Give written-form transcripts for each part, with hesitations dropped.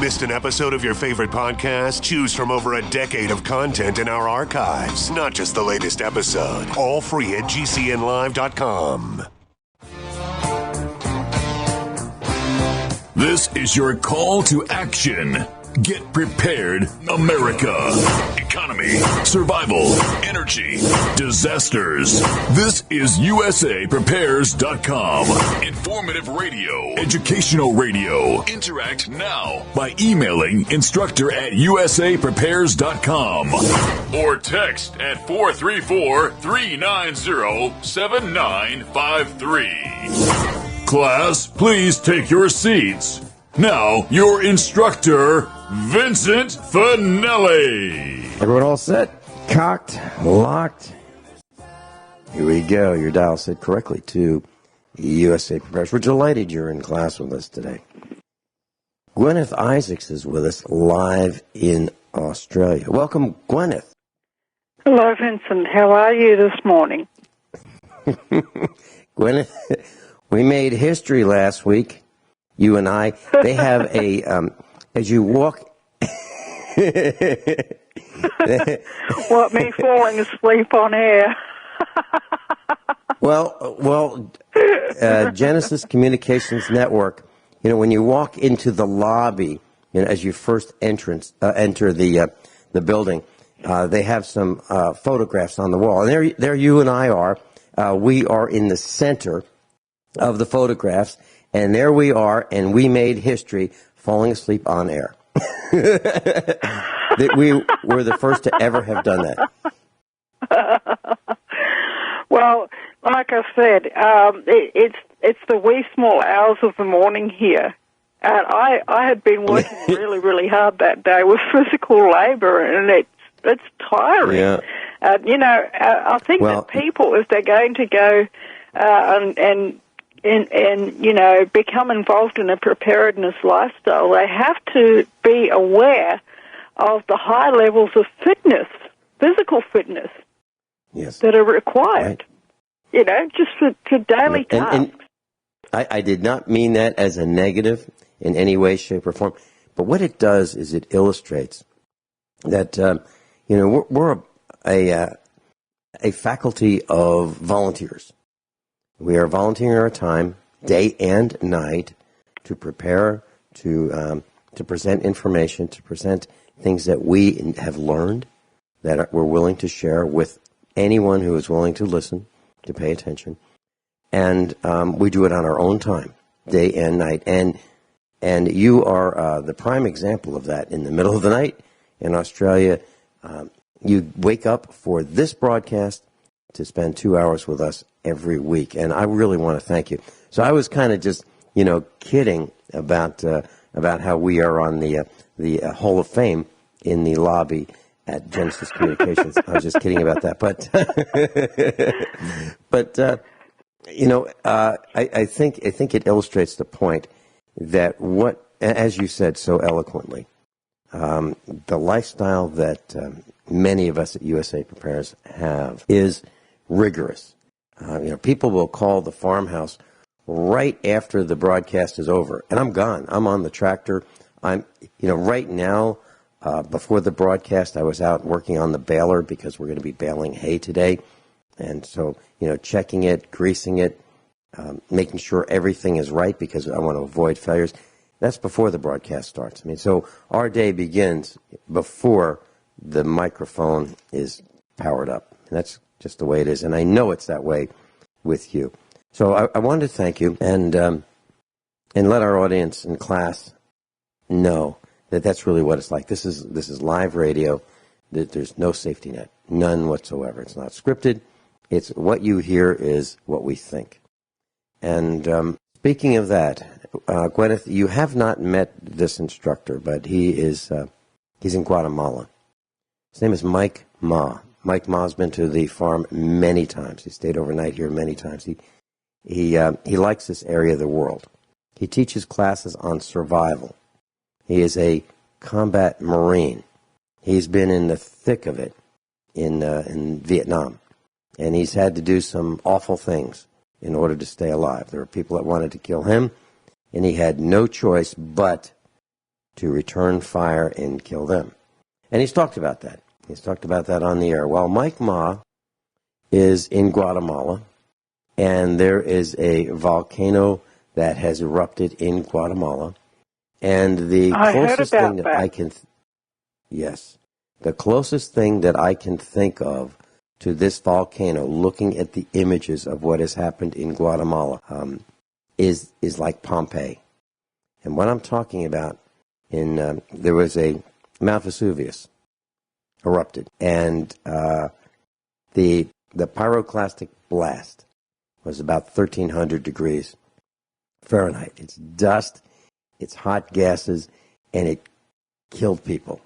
Missed an episode of your favorite podcast? Choose from over a decade of content in our archives, not just the latest episode. All free at gcnlive.com. This is your call to action. Get prepared, America. Economy, survival, energy, disasters. This is USAPrepares.com. Informative radio, educational radio. Interact now by emailing instructor@USAPrepares.com or text at 434-390-7953. Class, please take your seats. Now, your instructor, Vincent Finelli. Everyone all set? Cocked? Locked? Here we go. Your dial set correctly to USA Prepares. We're delighted you're in class with us today. Guineith Isaacs is with us live in Australia. Welcome, Guineith. Hello, Vincent. How are you this morning? Guineith, we made history last week. You and I, they have a, as you walk... What, me falling asleep on air? Well, Genesis Communications Network, you know, when you walk into the lobby, you know, as you first enter the building, they have some photographs on the wall. And there you and I are. We are in the center of the photographs. And there we are, and we made history falling asleep on air. That we were the first to ever have done that. Well, like I said, it's the wee small hours of the morning here. And I had been working really, really hard that day with physical labor, and it's tiring. Yeah. You know, I think that people, if they're going to go and you know, become involved in a preparedness lifestyle, they have to be aware of the high levels of fitness, physical fitness, that are required, right. You know, just for daily tasks. And I did not mean that as a negative in any way, shape, or form, but what it does is it illustrates that, you know, we're a faculty of volunteers. We are volunteering our time, day and night, to prepare, to present information, to present things that we have learned, that we're willing to share with anyone who is willing to listen, to pay attention. And we do it on our own time, day and night. And you are the prime example of that. In the middle of the night in Australia, you wake up for this broadcast to spend 2 hours with us every week, and I really want to thank you. So I was kind of just, you know, kidding about how we are on the Hall of Fame in the lobby at Genesis Communications. I was just kidding about that, but you know, I think it illustrates the point that what, as you said so eloquently, the lifestyle that many of us at USA Prepares have is rigorous. You know, people will call the farmhouse right after the broadcast is over, and I'm gone. I'm on the tractor. You know, right now, before the broadcast, I was out working on the baler because we're going to be baling hay today, and so, you know, checking it, greasing it, making sure everything is right because I want to avoid failures. That's before the broadcast starts. I mean, so our day begins before the microphone is powered up, and that's just the way it is, and I know it's that way with you. So I wanted to thank you and let our audience in class know that that's really what it's like. This is live radio. There's no safety net, none whatsoever. It's not scripted. It's what you hear is what we think. And speaking of that, Guineith, you have not met this instructor, but he's in Guatemala. His name is Mike Ma. Mike Ma's been to the farm many times. He stayed overnight here many times. He likes this area of the world. He teaches classes on survival. He is a combat Marine. He's been in the thick of it in Vietnam, and he's had to do some awful things in order to stay alive. There were people that wanted to kill him, and he had no choice but to return fire and kill them. And he's talked about that. He's talked about that on the air. Well, Mike Ma is in Guatemala, and there is a volcano that has erupted in Guatemala. And the closest thing that I can... Yes. The closest thing that I can think of to this volcano, looking at the images of what has happened in Guatemala, is like Pompeii. And what I'm talking about, there was a Mount Vesuvius erupted, and the pyroclastic blast was about 1,300 degrees Fahrenheit. It's dust, it's hot gases, and it killed people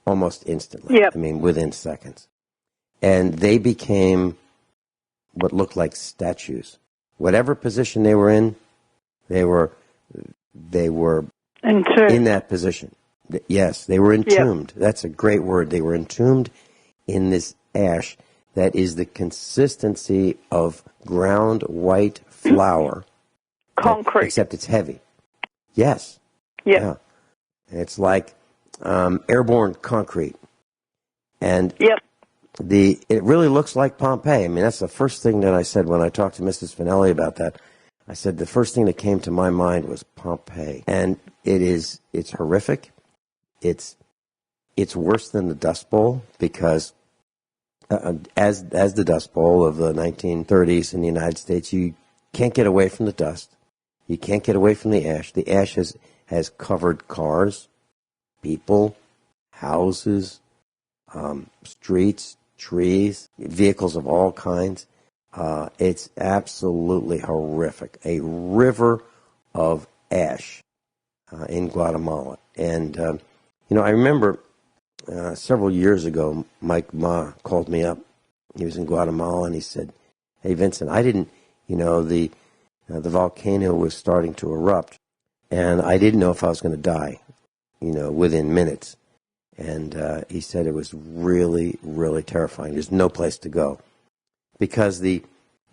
almost instantly. Yep. I mean, within seconds. And they became what looked like statues. Whatever position they were in, they were in that position. Yes, they were entombed. Yep. That's a great word. They were entombed in this ash that is the consistency of ground white flour. Concrete. Except it's heavy. Yes. Yep. Yeah. It's like airborne concrete. And yep. It really looks like Pompeii. I mean, that's the first thing that I said when I talked to Mrs. Finelli about that. I said the first thing that came to my mind was Pompeii. And it's horrific. It's worse than the Dust Bowl because as the Dust Bowl of the 1930s in the United States, you can't get away from the dust. You can't get away from the ash. The ash has covered cars, people, houses, streets, trees, vehicles of all kinds. It's absolutely horrific. A river of ash in Guatemala. And, I remember several years ago, Mike Ma called me up. He was in Guatemala, and he said, "Hey, Vincent, I didn't, the volcano was starting to erupt, and I didn't know if I was going to die, within minutes." And he said it was really, really terrifying. There's no place to go because the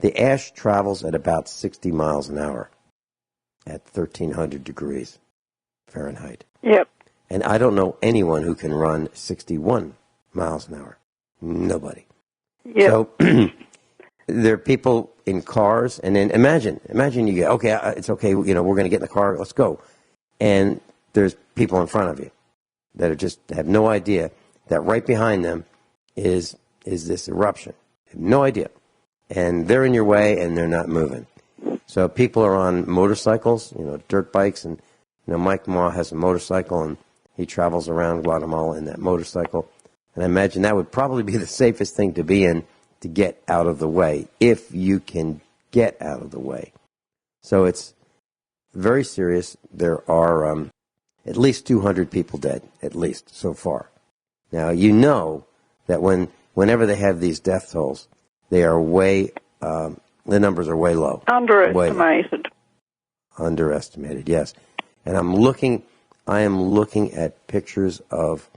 ash travels at about 60 miles an hour at 1,300 degrees Fahrenheit. Yep. And I don't know anyone who can run 61 miles an hour. Nobody. Yep. So there are people in cars, and then imagine you get, okay, it's okay, we're going to get in the car, let's go. And there's people in front of you that are just have no idea that right behind them is this eruption. Have no idea. And they're in your way, and they're not moving. So people are on motorcycles, dirt bikes, and Mike Ma has a motorcycle, and he travels around Guatemala in that motorcycle. And I imagine that would probably be the safest thing to be in to get out of the way, if you can get out of the way. So it's very serious. There are at least 200 people dead, at least, so far. Now, that whenever they have these death tolls, they are the numbers are way low. Underestimated. Underestimated, yes. And I am looking at pictures of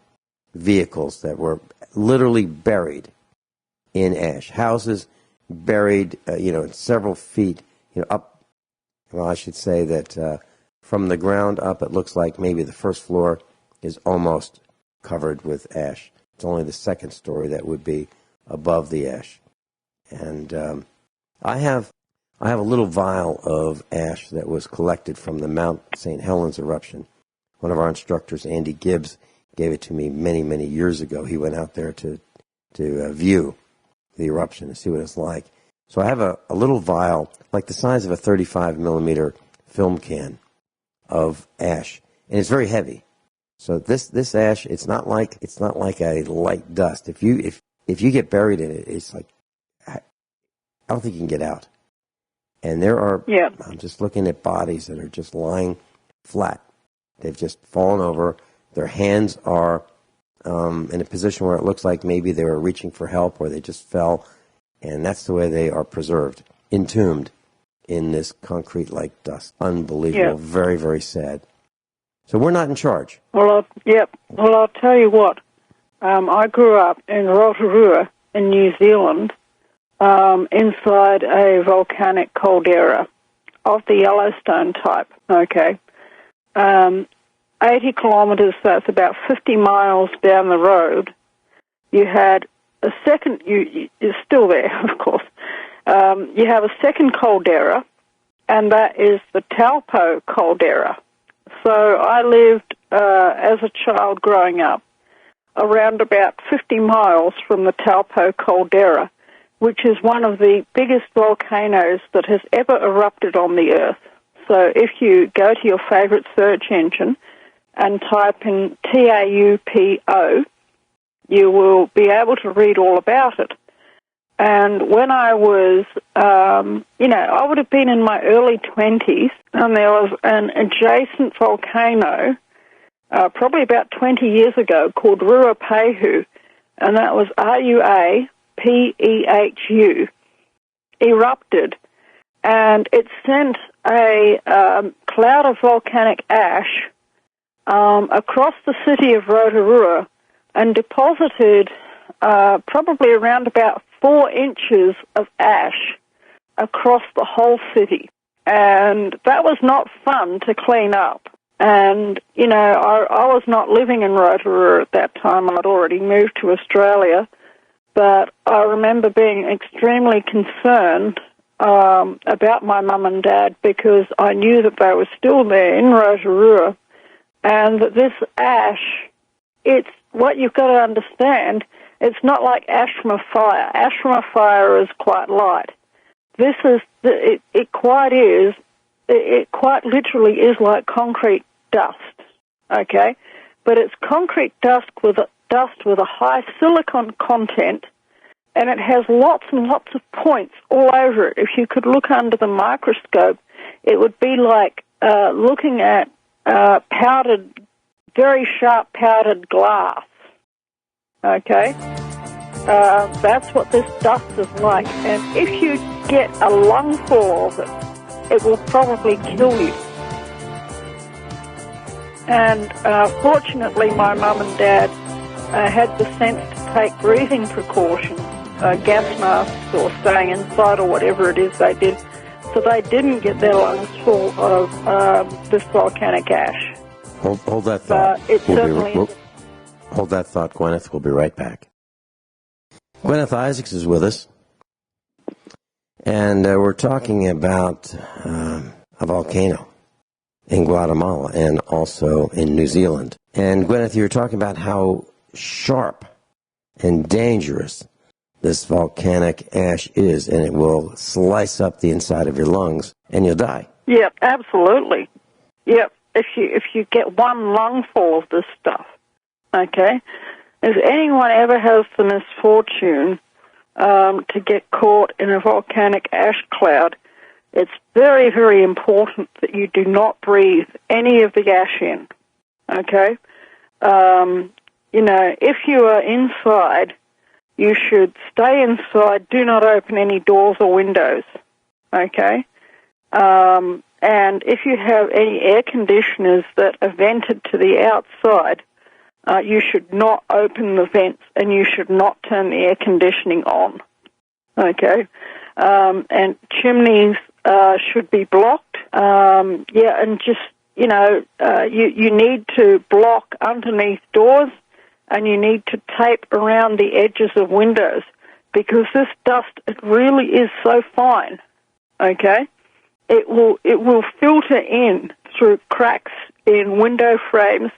vehicles that were literally buried in ash. Houses buried, several feet, up. Well, I should say that from the ground up, it looks like maybe the first floor is almost covered with ash. It's only the second story that would be above the ash. And I have a little vial of ash that was collected from the Mount St. Helens eruption. One of our instructors, Andy Gibbs, gave it to me many, many years ago. He went out there to view the eruption and see what it's like. So I have a little vial, like the size of a 35 millimeter film can of ash, and it's very heavy. So this ash, it's not like a light dust. If you get buried in it, it's like I don't think you can get out. And there are, I'm just looking at bodies that are just lying flat. They've just fallen over. Their hands are in a position where it looks like maybe they were reaching for help or they just fell. And that's the way they are preserved, entombed in this concrete-like dust. Unbelievable. Yep. Very, very sad. So we're not in charge. Well, I'll tell you what. I grew up in Rotorua in New Zealand, inside a volcanic caldera of the Yellowstone type, okay? 80 kilometres, so it's about 50 miles down the road, you had a second, you're still there, of course, you have a second caldera, and that is the Taupo caldera. So I lived as a child growing up around about 50 miles from the Taupo caldera, which is one of the biggest volcanoes that has ever erupted on the Earth. So if you go to your favorite search engine and type in Taupo, you will be able to read all about it. And when I was, I would have been in my early 20s, and there was an adjacent volcano, probably about 20 years ago, called Ruapehu, and that was Ruapehu, erupted, and it sent a cloud of volcanic ash across the city of Rotorua and deposited probably around about 4 inches of ash across the whole city. And that was not fun to clean up. And, I was not living in Rotorua at that time. I'd already moved to Australia. But I remember being extremely concerned about my mum and dad because I knew that they were still there in Rotorua. And that this ash, it's what you've got to understand, it's not like ash from a fire. Ash from a fire is quite light. This is, it quite literally is like concrete dust, okay? But it's concrete dust with a high silicon content, and it has lots and lots of points all over it. If you could look under the microscope, it would be like looking at very sharp powdered glass. Okay? That's what this dust is like. And if you get a lungful of it, it will probably kill you. And fortunately, my mum and dad had the sense to take breathing precautions, gas masks or staying inside or whatever it is they did, so they didn't get their lungs full of this volcanic ash. Hold that thought. Hold that thought, Guineith. We'll be right back. Guineith Isaacs is with us, and we're talking about a volcano in Guatemala and also in New Zealand. And Guineith, you were talking about how sharp and dangerous this volcanic ash is, and it will slice up the inside of your lungs, and you'll die. Yep, absolutely. Yep, if you get one lungful of this stuff, okay? If anyone ever has the misfortune to get caught in a volcanic ash cloud, it's very, very important that you do not breathe any of the ash in, okay? If you are inside, you should stay inside. Do not open any doors or windows, okay? And if you have any air conditioners that are vented to the outside, you should not open the vents and you should not turn the air conditioning on, okay? And chimneys should be blocked. And just, you need to block underneath doors, and you need to tape around the edges of windows because this dust, it really is so fine, okay? It will filter in through cracks in window frames,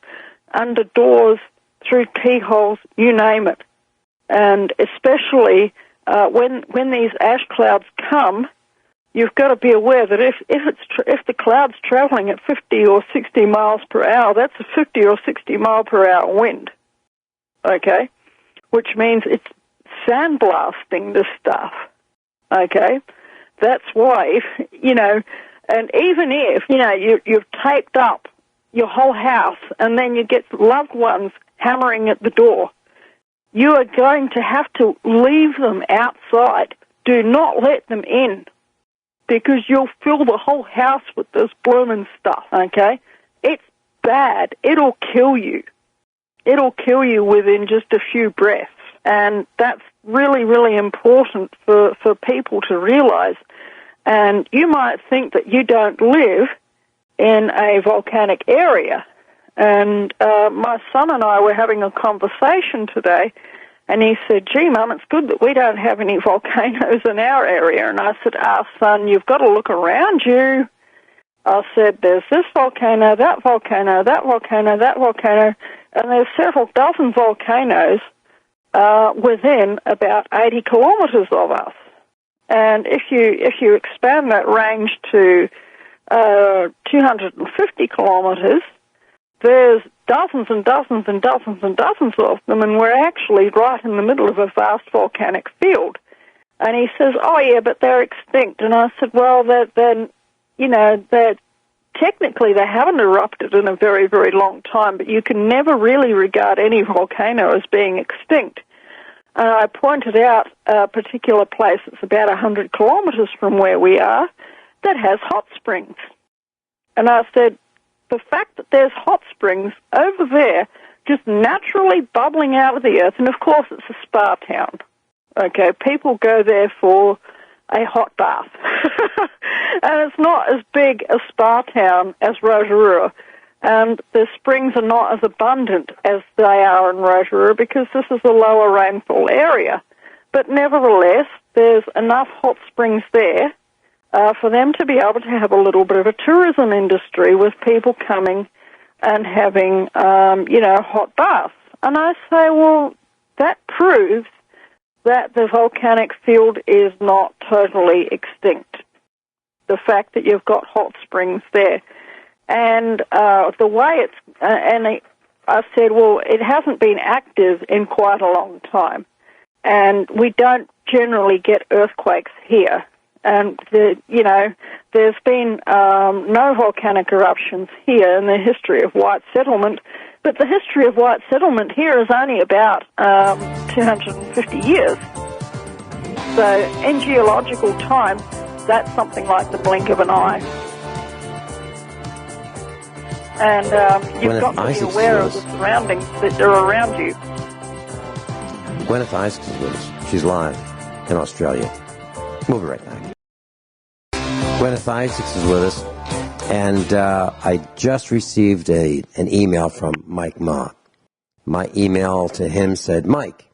under doors, through keyholes, you name it. And especially when these ash clouds come, you've got to be aware that if the cloud's traveling at 50 or 60 miles per hour, that's a 50 or 60 mile per hour wind, okay? Which means it's sandblasting this stuff, okay? That's why, and even if, you've taped up your whole house and then you get loved ones hammering at the door, you are going to have to leave them outside. Do not let them in because you'll fill the whole house with this blooming stuff, okay? It's bad. It'll kill you. It'll kill you within just a few breaths. And that's really, really important for people to realize. And you might think that you don't live in a volcanic area, And my son and I were having a conversation today, and he said, gee, Mum, it's good that we don't have any volcanoes in our area. And I said, son, you've got to look around you. I said, there's this volcano, that volcano, that volcano, that volcano, and there's several dozen volcanoes within about 80 kilometres of us. And if you expand that range to 250 kilometres, there's dozens and dozens and dozens and dozens of them, and we're actually right in the middle of a vast volcanic field. And he says, oh, yeah, but they're extinct. And I said, well, technically they haven't erupted in a very, very long time, but you can never really regard any volcano as being extinct. And I pointed out a particular place that's about 100 kilometres from where we are that has hot springs. And I said, the fact that there's hot springs over there just naturally bubbling out of the earth, and of course it's a spa town. Okay, people go there for a hot bath. And it's not as big a spa town as Rotorua, and the springs are not as abundant as they are in Rotorua because this is a lower rainfall area. But nevertheless, there's enough hot springs there for them to be able to have a little bit of a tourism industry with people coming and having, hot baths. And I say, well, that proves that the volcanic field is not totally extinct. The fact that you've got hot springs there. And the way I said, well, it hasn't been active in quite a long time. And we don't generally get earthquakes here. And, there's been no volcanic eruptions here in the history of white settlement, but the history of white settlement here is only about 250 years. So in geological time, that's something like the blink of an eye. And you've got to be aware of the surroundings that are around you. Gwyneth Isaacs is with us. She's live in Australia. We'll be right back. Gwyneth Isaacs is with us, and I just received an email from Mike Ma. My email to him said, Mike,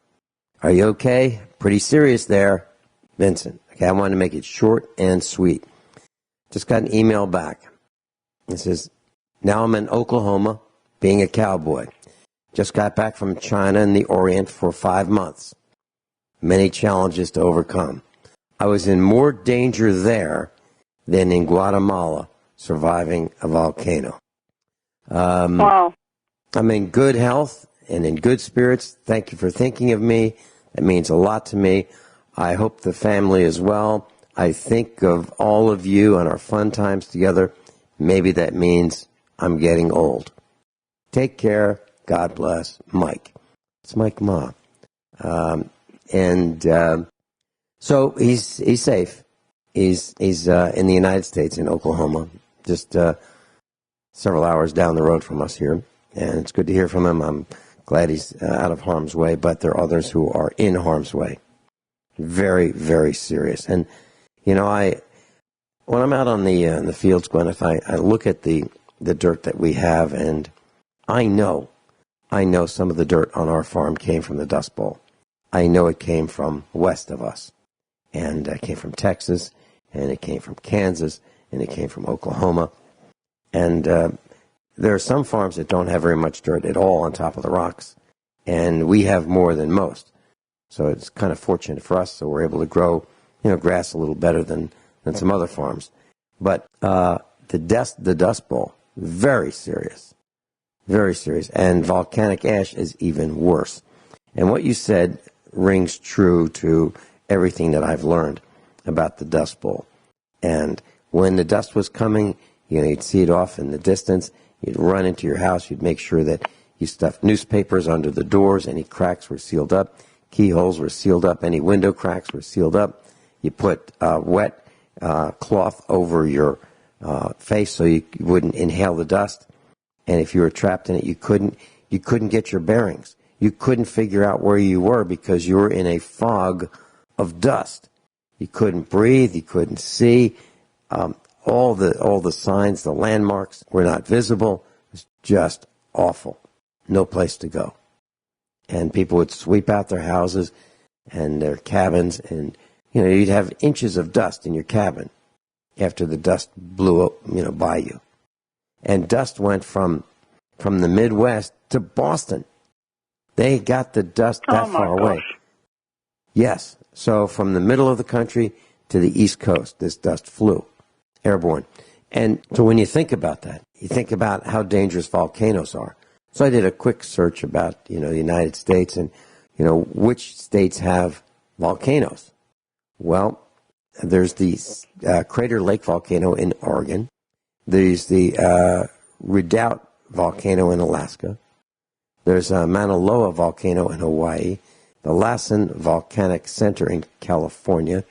are you okay? Pretty serious there. Vincent. Okay, I wanted to make it short and sweet. Just got an email back. It says, now I'm in Oklahoma being a cowboy. Just got back from China and the Orient for 5 months. Many challenges to overcome. I was in more danger there than in Guatemala surviving a volcano. Wow. I'm in good health and in good spirits. Thank you for thinking of me. That means a lot to me. I hope the family is well. I think of all of you and our fun times together. Maybe that means I'm getting old. Take care. God bless. Mike. It's Mike Ma. So he's safe. He's in the United States, in Oklahoma, just several hours down the road from us here. And it's good to hear from him. I'm glad he's out of harm's way, but there are others who are in harm's way. Very, very serious. And, when I'm out on the fields, Gwyneth, I look at the dirt that we have, and I know some of the dirt on our farm came from the Dust Bowl. I know it came from west of us, and it came from Texas, and it came from Kansas, and it came from Oklahoma. And there are some farms that don't have very much dirt at all on top of the rocks, and we have more than most. So it's kind of fortunate for us, so we're able to grow, grass a little better than some other farms. But the Dust Bowl, very serious, and volcanic ash is even worse. And what you said rings true to everything that I've learned about the Dust Bowl. And when the dust was coming, you'd see it off in the distance. You'd run into your house. You'd make sure that you stuffed newspapers under the doors. Any cracks were sealed up. Keyholes were sealed up. Any window cracks were sealed up. You put wet cloth over your face so you wouldn't inhale the dust. And if you were trapped in it, you couldn't get your bearings. You couldn't figure out where you were because you were in a fog of dust. You couldn't breathe. You couldn't see. All the signs, the landmarks were not visible. It was just awful. No place to go. And people would sweep out their houses and their cabins, and, you'd have inches of dust in your cabin after the dust blew up, by you. And dust went from the Midwest to Boston. They got the dust that far away. Yes. So from the middle of the country to the East Coast, this dust flew, airborne. And so when you think about that, you think about how dangerous volcanoes are. So I did a quick search about, the United States and, which states have volcanoes. Well, there's the Crater Lake volcano in Oregon. There's the Redoubt volcano in Alaska. There's Mauna Loa volcano in Hawaii. The Lassen Volcanic Center in California.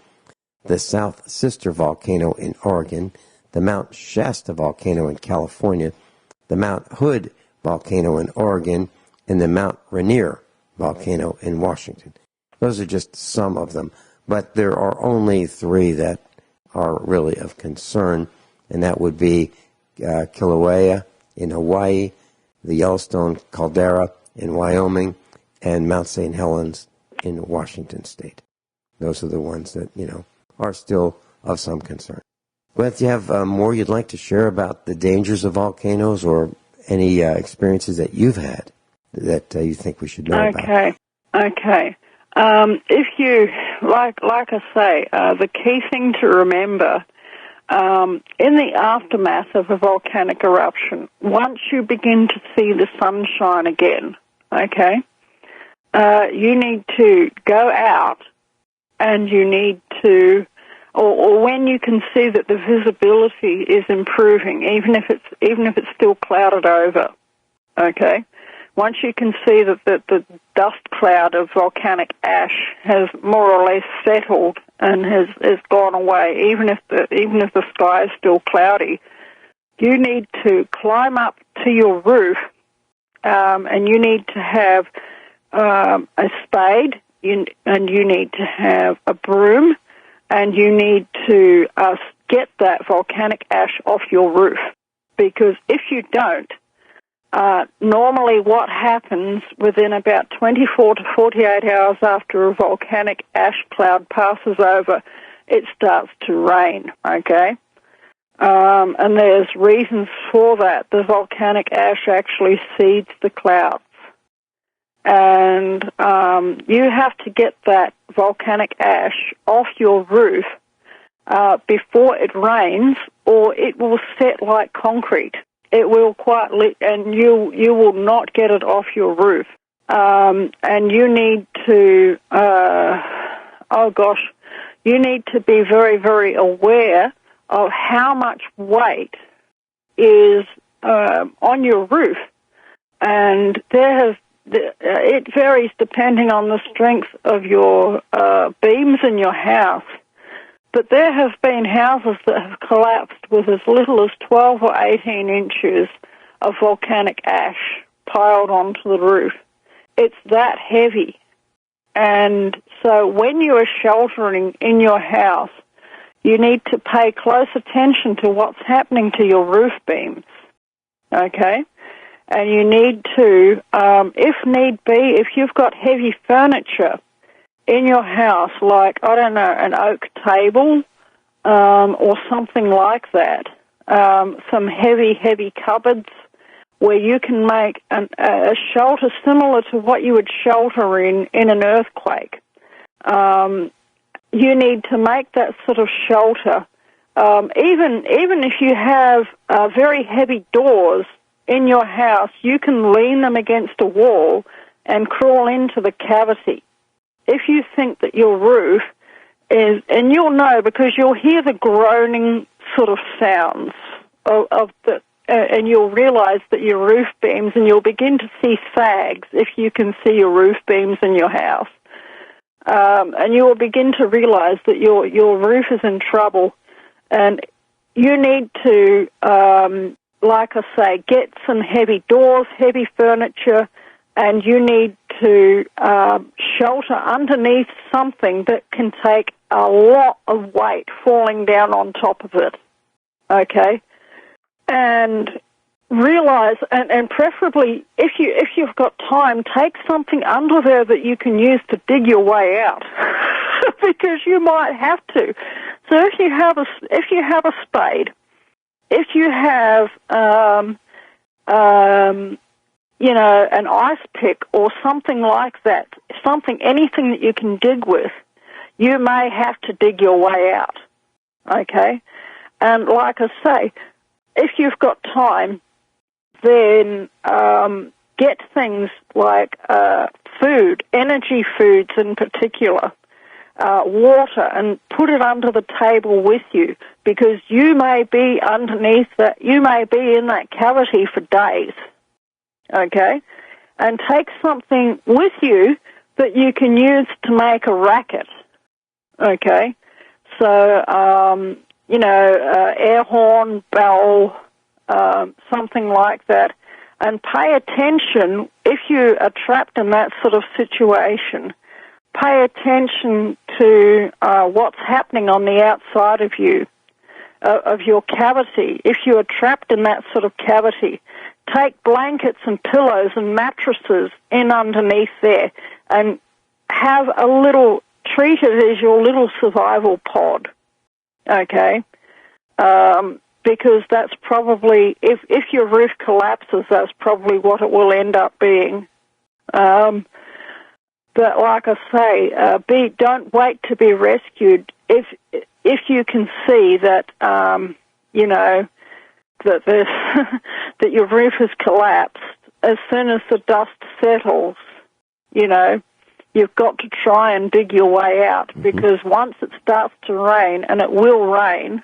The South Sister volcano in Oregon. The Mount Shasta volcano in California. The Mount Hood volcano in Oregon. And the Mount Rainier volcano in Washington. Those are just some of them. But there are only 3 that are really of concern, and that would be Kilauea in Hawaii, the Yellowstone caldera in Wyoming, and Mount St. Helens in Washington State. Those are the ones that, are still of some concern. Beth, do you have more you'd like to share about the dangers of volcanoes or any experiences that you've had that you think we should know about? Okay. If you, like I say, the key thing to remember, in the aftermath of a volcanic eruption, once you begin to see the sunshine again, you need to go out and you need to, or when you can see that the visibility is improving, even if it's still clouded over, Once you can see that the dust cloud of volcanic ash has more or less settled and has gone away, even if the sky is still cloudy, you need to climb up to your roof, and you need to have a spade, and you need to have a broom, and you need to get that volcanic ash off your roof, because if you don't, normally what happens within about 24 to 48 hours after a volcanic ash cloud passes over, it starts to rain, and there's reasons for that. The volcanic ash actually seeds the clouds. And you have to get that volcanic ash off your roof before it rains, or it will set like concrete. It will and you will not get it off your roof. And you need to, you need to be very, very aware of how much weight is on your roof. And it varies depending on the strength of your beams in your house. But there have been houses that have collapsed with as little as 12 or 18 inches of volcanic ash piled onto the roof. It's that heavy. And so when you are sheltering in your house, you need to pay close attention to what's happening to your roof beams, And you need to, if need be, if you've got heavy furniture in your house, like, an oak table or something like that, some heavy cupboards where you can make a shelter similar to what you would shelter in an earthquake. You need to make that sort of shelter. Even if you have very heavy doors in your house, you can lean them against a wall and crawl into the cavity. If you think that your roof is, and you'll know because you'll hear the groaning sort of sounds of the, and you'll realize that your roof beams, and you'll begin to see sags if you can see your roof beams in your house. And you will begin to realize that your roof is in trouble, and you need to, like I say, get some heavy doors, heavy furniture, and you need to shelter underneath something that can take a lot of weight falling down on top of it, And realize, and preferably, if you've got time, take something under there that you can use to dig your way out, because you might have to. So if you have a spade, if you have an ice pick or something like that, anything that you can dig with, you may have to dig your way out. Okay, and like I say, if you've got time, then get things like food, energy foods in particular, water, and put it under the table with you, because you may be underneath that, you may be in that cavity for days, okay? And take something with you that you can use to make a racket, okay? So, air horn, bell, something like that, and pay attention if you are trapped in that sort of situation. Pay attention to what's happening on the outside of you, of your cavity. If you are trapped in that sort of cavity, take blankets and pillows and mattresses in underneath there, and treat it as your little survival pod, okay? Because that's probably, if your roof collapses, that's probably what it will end up being. But like I say, don't wait to be rescued. If you can see that, that that your roof has collapsed, as soon as the dust settles, you've got to try and dig your way out, because once it starts to rain, and it will rain,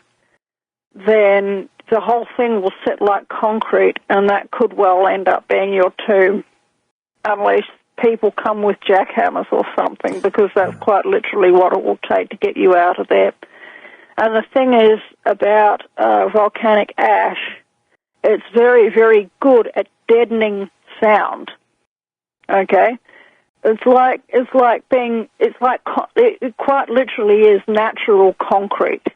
then the whole thing will sit like concrete, and that could well end up being your tomb, unless people come with jackhammers or something, because that's quite literally what it will take to get you out of there. And the thing is about volcanic ash, it's very, very good at deadening sound. Okay? It quite literally is natural concrete.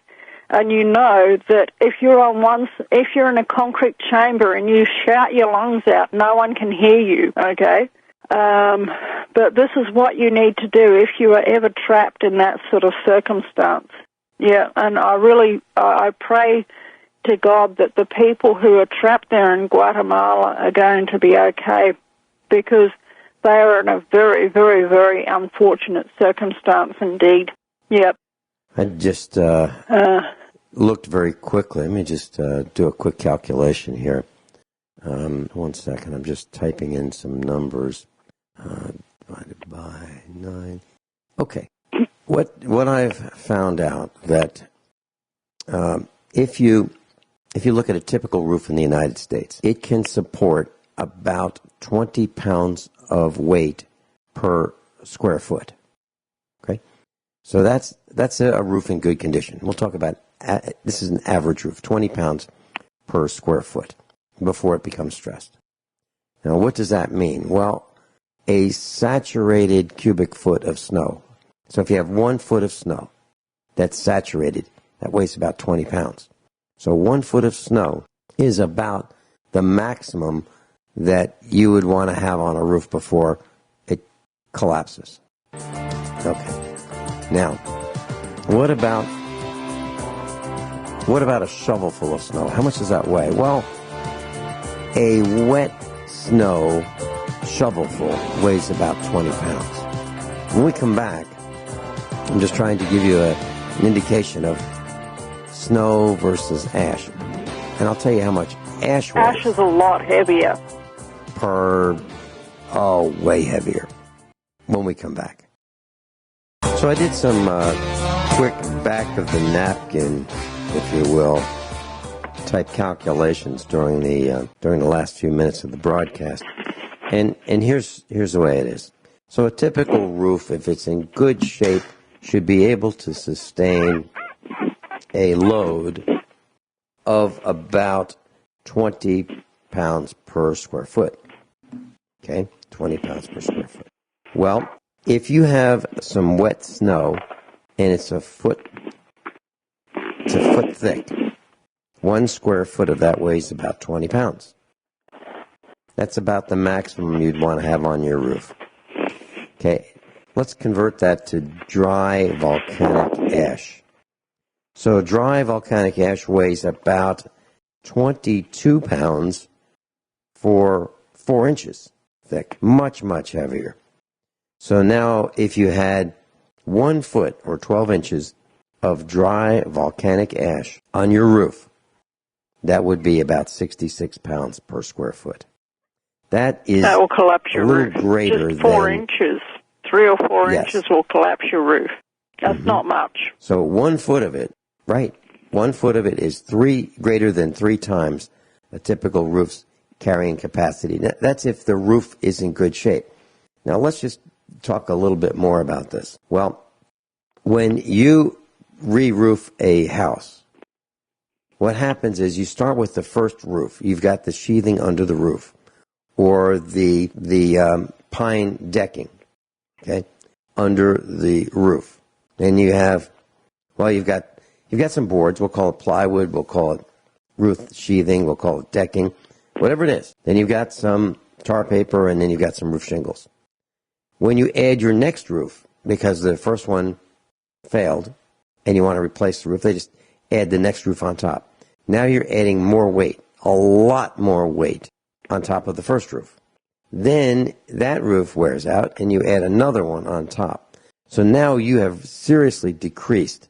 And you know that if you're in a concrete chamber and you shout your lungs out, no one can hear you, okay? But this is what you need to do if you are ever trapped in that sort of circumstance. Yeah, and I pray to God that the people who are trapped there in Guatemala are going to be okay, because they are in a very, very, very unfortunate circumstance indeed. Yep. I just looked very quickly. Let me just do a quick calculation here. 1 second. I'm just typing in some numbers. Divided by 9. Okay. What I've found out that if you look at a typical roof in the United States, it can support about 20 pounds of weight per square foot. Okay, so that's a roof in good condition. We'll talk about this is an average roof, 20 pounds per square foot before it becomes stressed. Now, what does that mean? Well, a saturated cubic foot of snow. So if you have 1 foot of snow that's saturated, that weighs about 20 pounds. So 1 foot of snow is about the maximum that you would want to have on a roof before it collapses. Okay. Now, what about a shovel full of snow? How much does that weigh? Well, a wet snow shovelful weighs about 20 pounds. When we come back, I'm just trying to give you an indication of snow versus ash. And I'll tell you how much ash weighs. Ash is a lot heavier. Way heavier. When we come back. So I did some quick back of the napkin, if you will, type calculations during the last few minutes of the broadcast. And here's the way it is. So a typical roof, if it's in good shape, should be able to sustain a load of about 20 pounds per square foot. Okay, 20 pounds per square foot. Well, if you have some wet snow and it's a foot thick, 1 square foot of that weighs about 20 pounds. That's about the maximum you'd want to have on your roof. Okay, let's convert that to dry volcanic ash. So dry volcanic ash weighs about 22 pounds for 4 inches thick. Much, much heavier. So now if you had 1 foot or 12 inches of dry volcanic ash on your roof, that would be about 66 pounds per square foot. That will collapse your a little roof. greater Just 4 than, inches, 3 or 4 yes. inches will collapse your roof. That's not much. So 1 foot of it, right, 1 foot of it is greater than 3 times a typical roof's carrying capacity. Now, that's if the roof is in good shape. Now let's just talk a little bit more about this. Well, when you re-roof a house, what happens is you start with the first roof. You've got the sheathing under the roof, or the pine decking, okay, under the roof. Then you have, well, you've got some boards. We'll call it plywood. We'll call it roof sheathing. We'll call it decking, whatever it is. Then you've got some tar paper, and then you've got some roof shingles. When you add your next roof, because the first one failed, and you want to replace the roof, they just add the next roof on top. Now you're adding more weight, a lot more weight on top of the first roof. Then that roof wears out, and you add another one on top. So now you have seriously decreased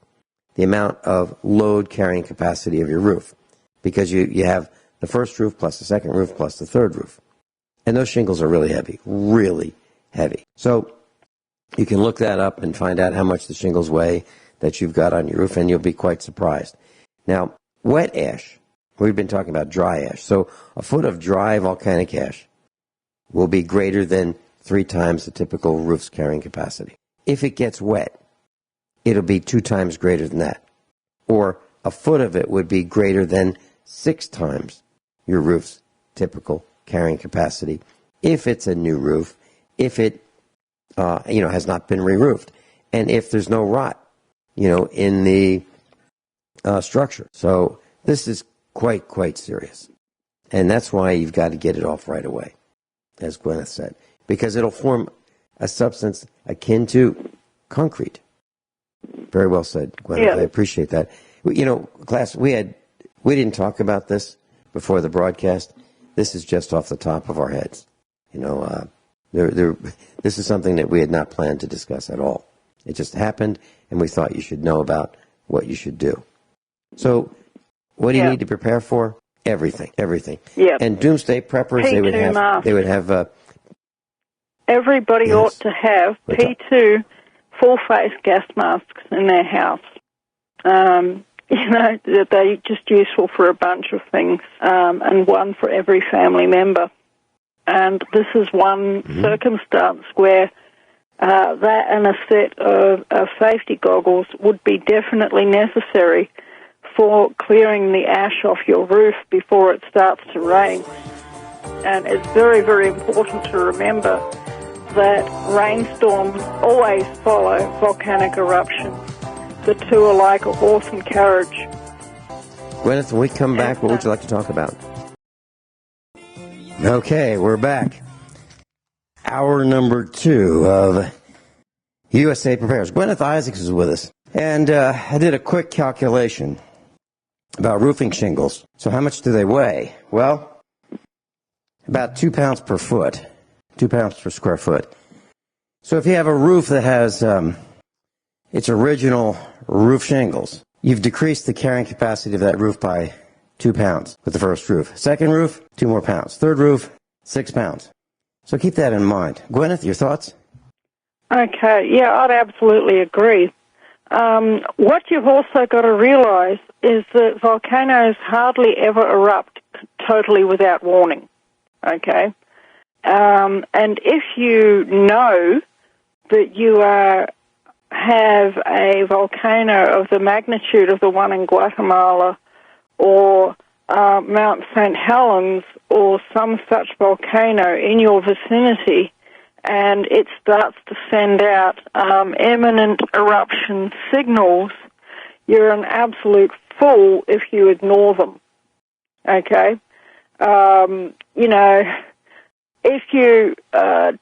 the amount of load carrying capacity of your roof, because you have the first roof plus the second roof plus the third roof. And those shingles are really heavy, really heavy. So you can look that up and find out how much the shingles weigh that you've got on your roof, and you'll be quite surprised. Now, wet ash, we've been talking about dry ash. So a foot of dry volcanic ash will be greater than 3 times the typical roof's carrying capacity. If it gets wet, it'll be 2 times greater than that. Or a foot of it would be greater than 6 times your roof's typical carrying capacity if it's a new roof, if it has not been re-roofed, and if there's no rot in the structure. So this is quite serious. And that's why you've got to get it off right away, as Guineith said, because it'll form a substance akin to concrete. Very well said, Guineith. Yeah. I appreciate that. Class, we didn't talk about this before the broadcast. This is just off the top of our heads. This is something that we had not planned to discuss at all. It just happened, and we thought you should know about what you should do. So, what do you need to prepare for? Everything. Yeah. And doomsday preppers, they would have. Everybody ought to have P2 full-face gas masks in their house. They're just useful for a bunch of things, and one for every family member. And this is one circumstance where that and a set of safety goggles would be definitely necessary for clearing the ash off your roof before it starts to rain. And it's very, very important to remember that rainstorms always follow volcanic eruptions. The two are like a horse and carriage. Guineith, when we come back, what would you like to talk about? Okay, we're back. Hour number 2 of USA Prepares. Guineith Isaacs is with us. And I did a quick calculation about roofing shingles. So how much do they weigh? Well, about 2 pounds per foot. 2 pounds per square foot. So if you have a roof that has its original roof shingles, you've decreased the carrying capacity of that roof by 2 pounds with the first roof. Second roof, 2 more pounds. Third roof, 6 pounds. So keep that in mind. Guineith, your thoughts? Okay, yeah, I'd absolutely agree. What you've also got to realize is that volcanoes hardly ever erupt totally without warning. Okay? And if you know that you have a volcano of the magnitude of the one in Guatemala or Mount St. Helens or some such volcano in your vicinity, and it starts to send out imminent eruption signals, you're an absolute fool if you ignore them. Okay? if you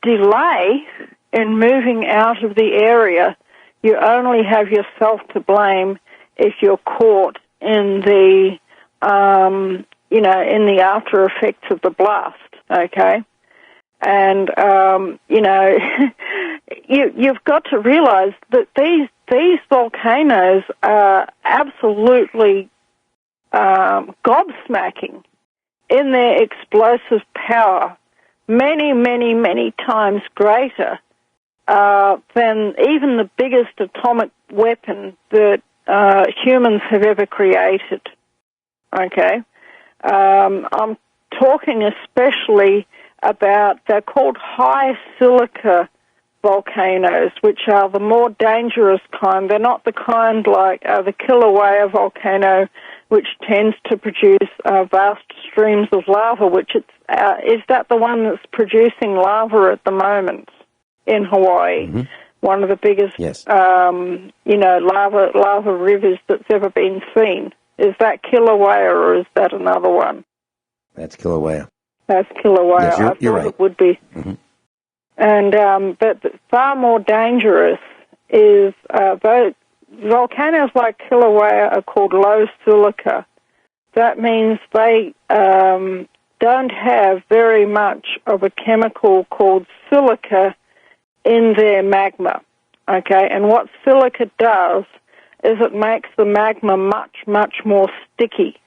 delay in moving out of the area, you only have yourself to blame if you're caught in the, in the after effects of the blast, okay? And, you've got to realize that these volcanoes are absolutely gobsmacking in their explosive power, many, many, many times greater than even the biggest atomic weapon that humans have ever created. Okay? I'm talking especially about, they're called high silica volcanoes, which are the more dangerous kind. They're not the kind like the Kilauea volcano, which tends to produce vast streams of lava, is that the one that's producing lava at the moment in Hawaii? Mm-hmm. One of the biggest, yes. lava rivers that's ever been seen. Is that Kilauea or is that another one? That's Kilauea. That's Kilauea. Yes, you're I thought right. It would be. Mm-hmm. And but far more dangerous is volcanoes like Kilauea are called low silica. That means they don't have very much of a chemical called silica in their magma. Okay, and what silica does is it makes the magma much, much more sticky.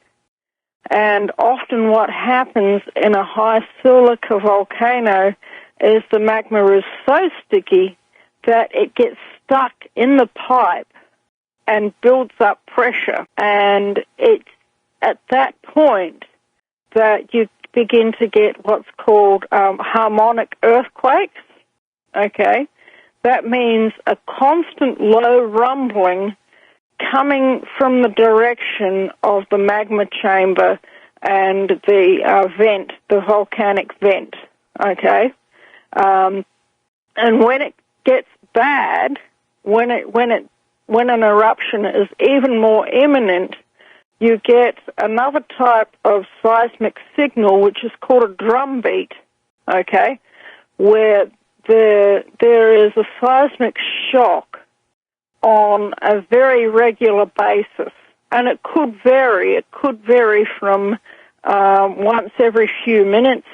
And often what happens in a high silica volcano is the magma is so sticky that it gets stuck in the pipe and builds up pressure. And it's at that point that you begin to get what's called harmonic earthquakes. Okay? That means a constant low rumbling coming from the direction of the magma chamber and the vent, the volcanic vent. Okay? And when it gets bad, when an eruption is even more imminent, you get another type of seismic signal, which is called a drumbeat, okay, where there is a seismic shock on a very regular basis. And it could vary. It could vary from once every few minutes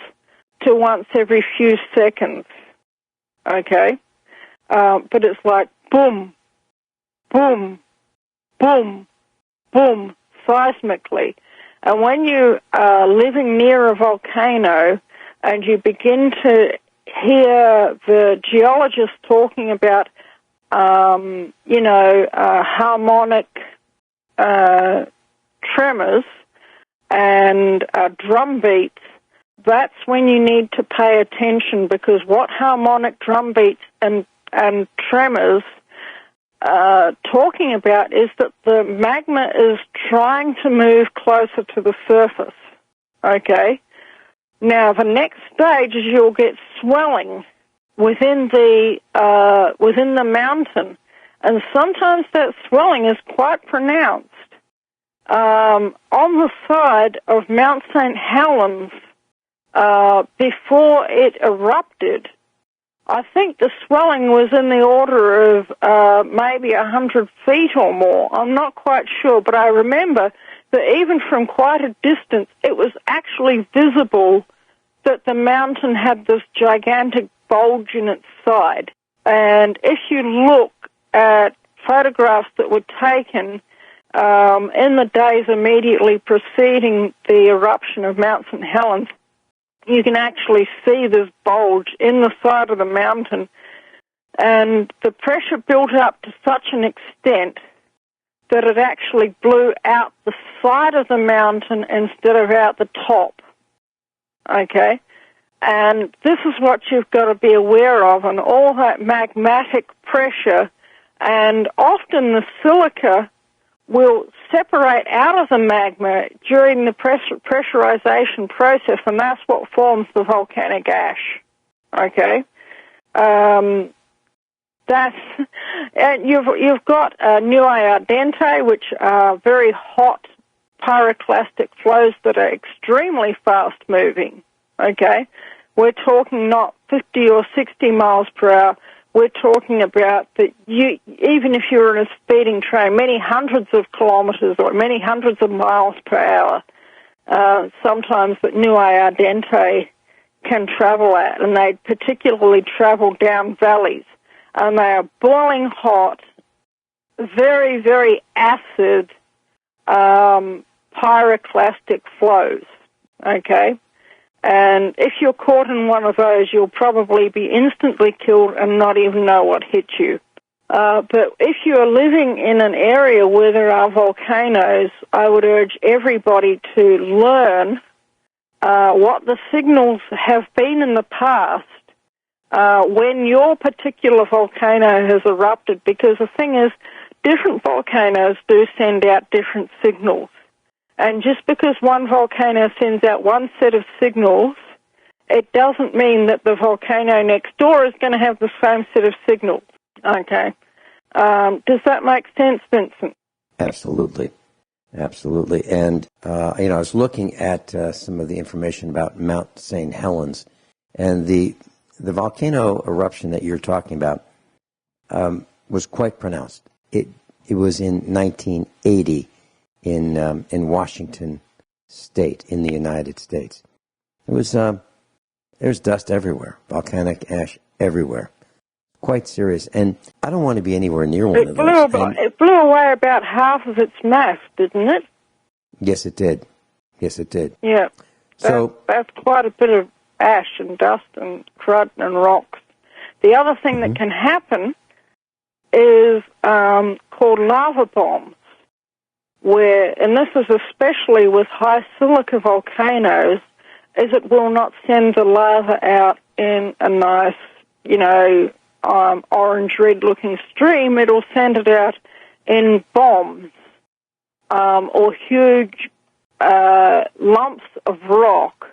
to once every few seconds, okay? But it's like boom, boom, boom, boom, seismically. And when you are living near a volcano and you begin to hear the geologists talking about, harmonic tremors and drum beats, that's when you need to pay attention, because what harmonic drum beats and tremors talking about is that the magma is trying to move closer to the surface. Okay? Now, the next stage is you'll get swelling within the mountain, and sometimes that swelling is quite pronounced. On the side of Mount St. Helens, before it erupted, I think the swelling was in the order of maybe 100 feet or more. I'm not quite sure, but I remember that even from quite a distance, it was actually visible that the mountain had this gigantic bulge in its side. And if you look at photographs that were taken in the days immediately preceding the eruption of Mount St. Helens, you can actually see this bulge in the side of the mountain, and the pressure built up to such an extent that it actually blew out the side of the mountain instead of out the top. Okay? And this is what you've got to be aware of, and all that magmatic pressure, and often the silica will separate out of the magma during the pressurization process, and that's what forms the volcanic ash. Okay, you've got nuae ardente, which are very hot pyroclastic flows that are extremely fast moving. Okay, we're talking not 50 or 60 miles per hour. We're talking about that even if you're in a speeding train, many hundreds of kilometres or many hundreds of miles per hour, sometimes that Nui Ardente can travel at, and they particularly travel down valleys. And they are boiling hot, very, very acid, pyroclastic flows, okay? And if you're caught in one of those, you'll probably be instantly killed and not even know what hit you. But if you're living in an area where there are volcanoes, I would urge everybody to learn what the signals have been in the past when your particular volcano has erupted, because the thing is, different volcanoes do send out different signals. And just because one volcano sends out one set of signals, it doesn't mean that the volcano next door is going to have the same set of signals. Okay. Does that make sense, Vincent? Absolutely. Absolutely. And, I was looking at some of the information about Mount St. Helens, and the volcano eruption that you're talking about was quite pronounced. It was in 1980 in Washington State in the United States. It was there's dust everywhere, volcanic ash everywhere. Quite serious, and I don't want to be anywhere near one of those. It blew away about half of its mass, didn't it? Yes, it did. Yes, it did. Yeah. That's quite a bit of ash and dust and crud and rocks. The other thing that can happen is called lava bombs, and this is especially with high silica volcanoes, is it will not send the lava out in a nice, orange-red looking stream. It'll send it out in bombs or huge lumps of rock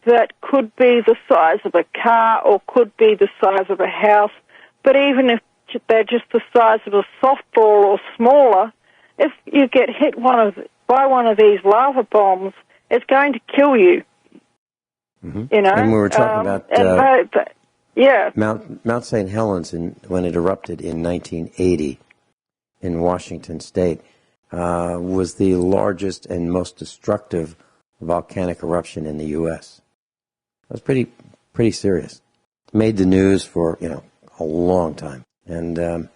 that could be the size of a car or could be the size of a house. But even if they're just the size of a softball or smaller, if you get hit by one of these lava bombs, it's going to kill you. Mm-hmm. And we were talking about Mount St. Helens when it erupted in 1980 in Washington State was the largest and most destructive volcanic eruption in the U.S. It was pretty serious. Made the news for a long time. And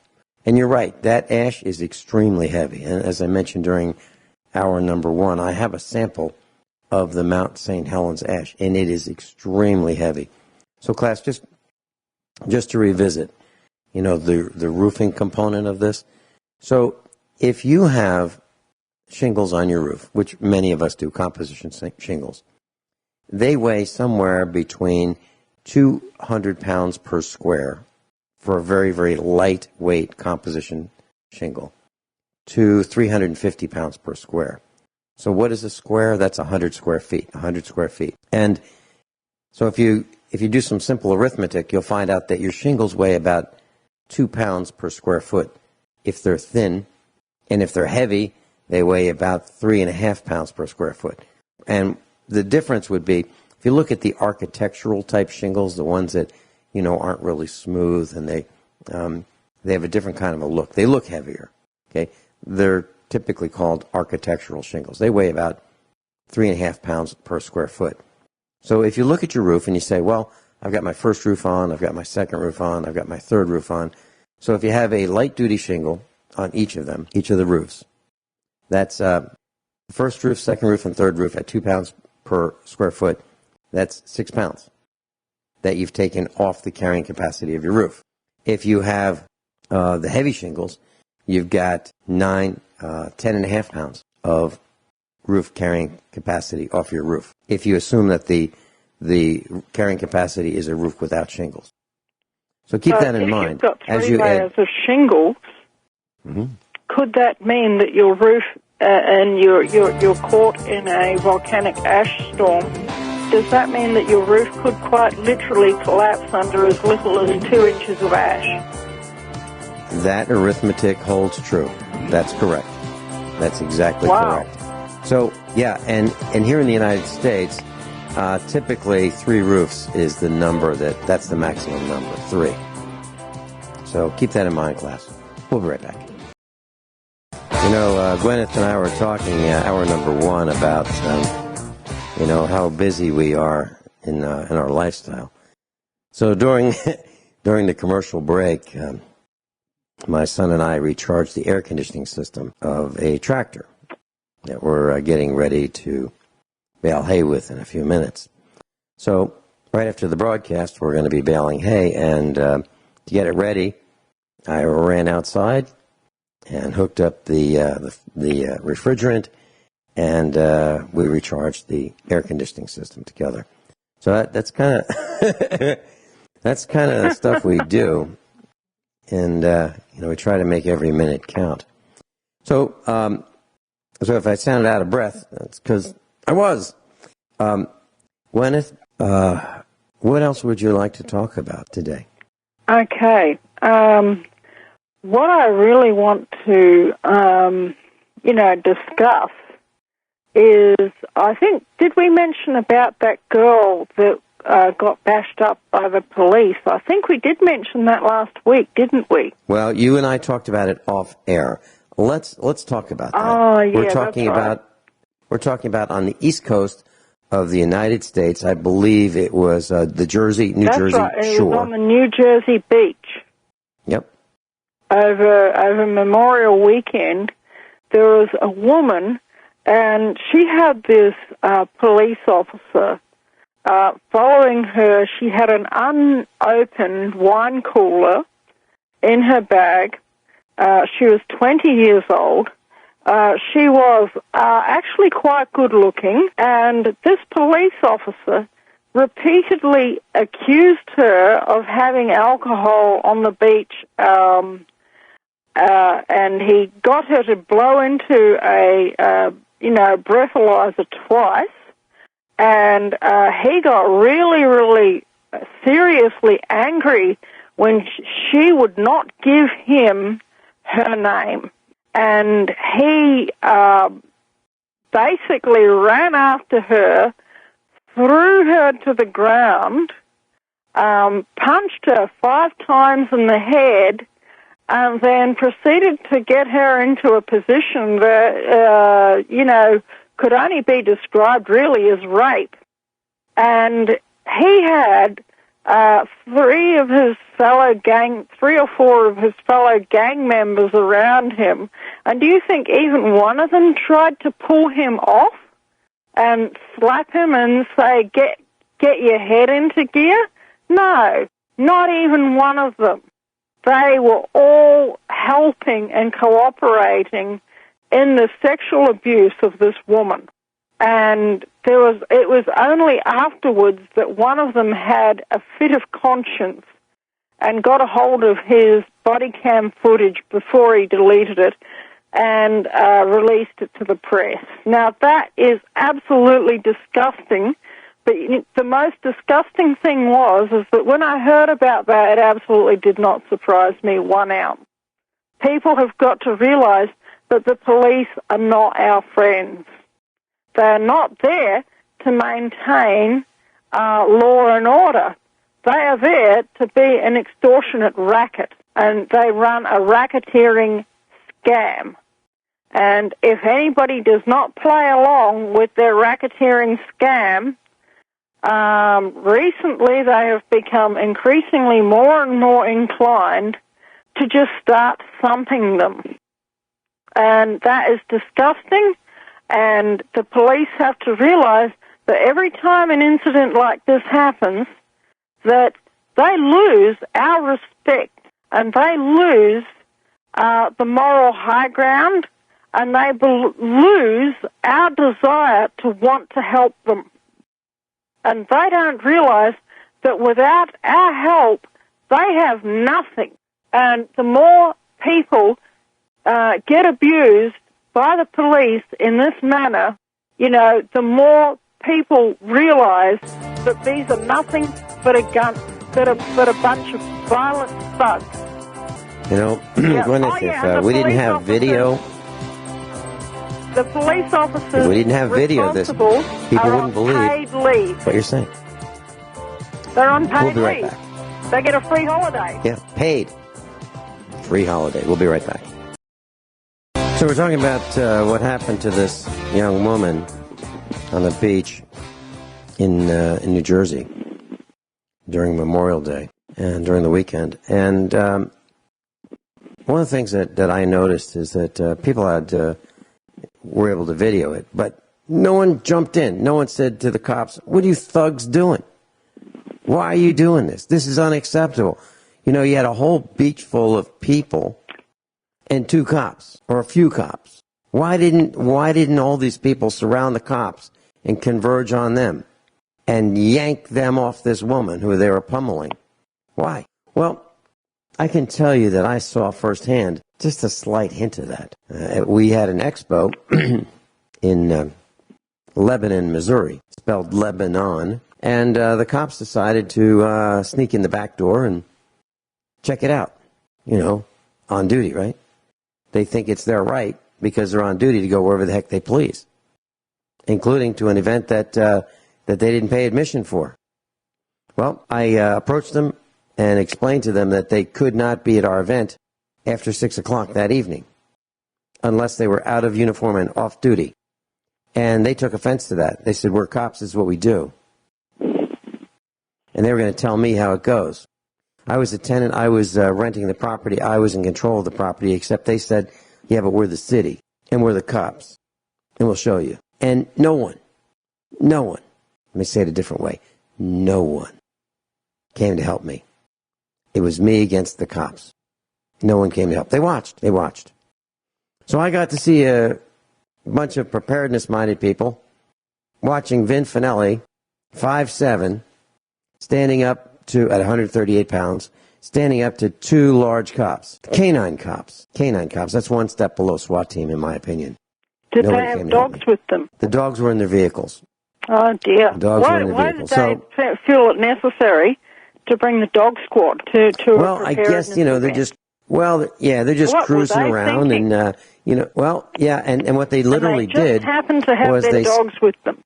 you're right, that ash is extremely heavy. And as I mentioned during hour number 1, I have a sample of the Mount St. Helens ash, and it is extremely heavy. So, class, just to revisit, the roofing component of this. So, if you have shingles on your roof, which many of us do, composition shingles, they weigh somewhere between 200 pounds per square for a very, very lightweight composition shingle to 350 pounds per square. So what is a square? That's 100 square feet. And so if you do some simple arithmetic, you'll find out that your shingles weigh about 2 pounds per square foot if they're thin, and if they're heavy, they weigh about 3.5 pounds per square foot. And the difference would be, if you look at the architectural type shingles, the ones that aren't really smooth, and they have a different kind of a look. They look heavier. Okay, they're typically called architectural shingles. They weigh about 3.5 pounds per square foot. So if you look at your roof and you say, well, I've got my first roof on, I've got my second roof on, I've got my third roof on. So if you have a light-duty shingle on each of the roofs, that's first roof, second roof, and third roof at 2 pounds per square foot. That's 6 pounds that you've taken off the carrying capacity of your roof. If you have the heavy shingles, you've got 10.5 pounds of roof carrying capacity off your roof, if you assume that the carrying capacity is a roof without shingles. So keep that in mind. If you've got 3 layers of shingles, could that mean that your roof and you're caught in a volcanic ash storm? Does that mean that your roof could quite literally collapse under as little as 2 inches of ash? That arithmetic holds true. That's correct. That's exactly correct. So, yeah, and here in the United States, Typically, 3 roofs is the number that's the maximum number, 3. So keep that in mind, class. We'll be right back. You know, Guineith and I were talking hour number 1 about, how busy we are in our lifestyle. So during the commercial break, my son and I recharged the air conditioning system of a tractor that we're getting ready to bale hay with in a few minutes. So right after the broadcast, we're going to be baling hay, and to get it ready, I ran outside and hooked up the refrigerant, and we recharged the air conditioning system together. So that's kind of that's kind of the stuff we do, and we try to make every minute count. So if I sounded out of breath, that's because I was. Guineith, what else would you like to talk about today? Okay. What I really want to, discuss is, I think, did we mention about that girl that got bashed up by the police? I think we did mention that last week, didn't we? Well, you and I talked about it off air. Let's talk about that. Oh, yeah, We're talking about on the East Coast of the United States. I believe it was the New Jersey shore. It was on the New Jersey beach. Yep. Over Memorial Weekend, there was a woman, and she had this police officer following her. She had an unopened wine cooler in her bag. She was 20 years old. She was actually quite good looking, and this police officer repeatedly accused her of having alcohol on the beach, and he got her to blow into a breathalyzer twice, and he got really, really seriously angry when she would not give him her name. And he basically ran after her, threw her to the ground, punched her 5 times in the head, and then proceeded to get her into a position that, could only be described really as rape. And he had 3 or 4 of his fellow gang members around him. And do you think even one of them tried to pull him off and slap him and say, get your head into gear? No, not even one of them. They were all helping and cooperating in the sexual abuse of this woman. And it was only afterwards that one of them had a fit of conscience and got a hold of his body cam footage before he deleted it and released it to the press. Now, that is absolutely disgusting, but the most disgusting thing is that when I heard about that, it absolutely did not surprise me 1 ounce. People have got to realize that the police are not our friends. They're not there to maintain law and order. They are there to be an extortionate racket, and they run a racketeering scam. And if anybody does not play along with their racketeering scam, recently they have become increasingly more and more inclined to just start thumping them. And that is disgusting, and the police have to realize that every time an incident like this happens, that they lose our respect, and they lose the moral high ground, and they lose our desire to want to help them. And they don't realize that without our help, they have nothing. And the more people get abused by the police in this manner, the more people realize that these are nothing but a bunch of violent thugs. Guineith, if we didn't have video, The police officers If we didn't have video of this, people are wouldn't believe on paid leave. what you're saying. They're on paid We'll be right leave. back. They get a free holiday. Yeah, paid. Free holiday. We'll be right back. So we're talking about what happened to this young woman on the beach in New Jersey during Memorial Day and during the weekend. And one of the things that I noticed is that people were able to video it, but no one jumped in. No one said to the cops, "What are you thugs doing? Why are you doing this? This is unacceptable." You know, you had a whole beach full of people and 2 cops, or a few cops. Why didn't all these people surround the cops and converge on them and yank them off this woman who they were pummeling? Why? Well, I can tell you that I saw firsthand just a slight hint of that. We had an expo in Lebanon, Missouri, spelled Lebanon, and the cops decided to sneak in the back door and check it out, you know, on duty, right? They think it's their right because they're on duty to go wherever the heck they please, including to an event that they didn't pay admission for. Well, I approached them and explained to them that they could not be at our event after 6 o'clock that evening unless they were out of uniform and off duty. And they took offense to that. They said, "We're cops, this is what we do." And they were going to tell me how it goes. I was a tenant. I was renting the property. I was in control of the property, except they said, "Yeah, but we're the city, and we're the cops, and we'll show you." And no one, let me say it a different way, no one came to help me. It was me against the cops. No one came to help. They watched. So I got to see a bunch of preparedness-minded people watching Finelli, 5'7", standing up at 138 pounds, standing up to 2 large cops. Canine cops. That's one step below SWAT team, in my opinion. Did they have dogs with them? The dogs were in their vehicles. Oh, dear. The dogs were in their vehicles. Why did they feel it necessary to bring the dog squad to well, I guess, you know, they're just, they're just cruising around thinking? And, and what they literally did happened to have their dogs with them.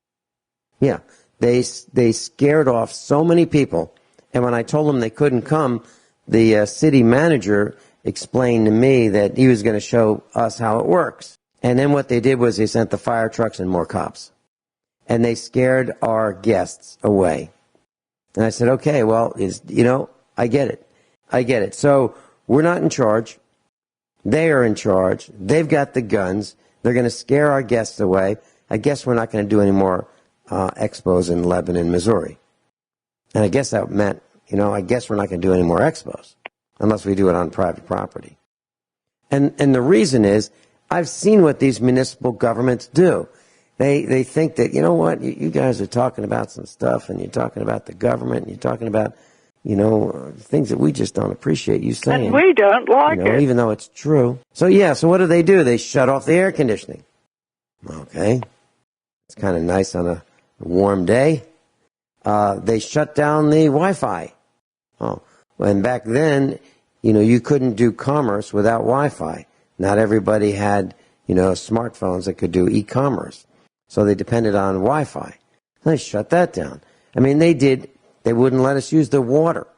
Yeah, they scared off so many people. And when I told them they couldn't come, the city manager explained to me that he was going to show us how it works. And then what they did was they sent the fire trucks and more cops. And they scared our guests away. And I said, okay, well, I get it. So we're not in charge. They are in charge. They've got the guns. They're going to scare our guests away. I guess we're not going to do any more expos in Lebanon, Missouri. And I guess that meant, I guess we're not going to do any more expos unless we do it on private property. And the reason is, I've seen what these municipal governments do. They think that, you know what, you guys are talking about some stuff, and you're talking about the government, and you're talking about, things that we just don't appreciate you saying. And we don't like it. Even though it's true. So what do? They shut off the air conditioning. Okay. It's kind of nice on a warm day. They shut down the Wi-Fi. Oh, and back then, you couldn't do commerce without Wi-Fi. Not everybody had, smartphones that could do e-commerce. So they depended on Wi-Fi. They shut that down. I mean, they wouldn't let us use the water.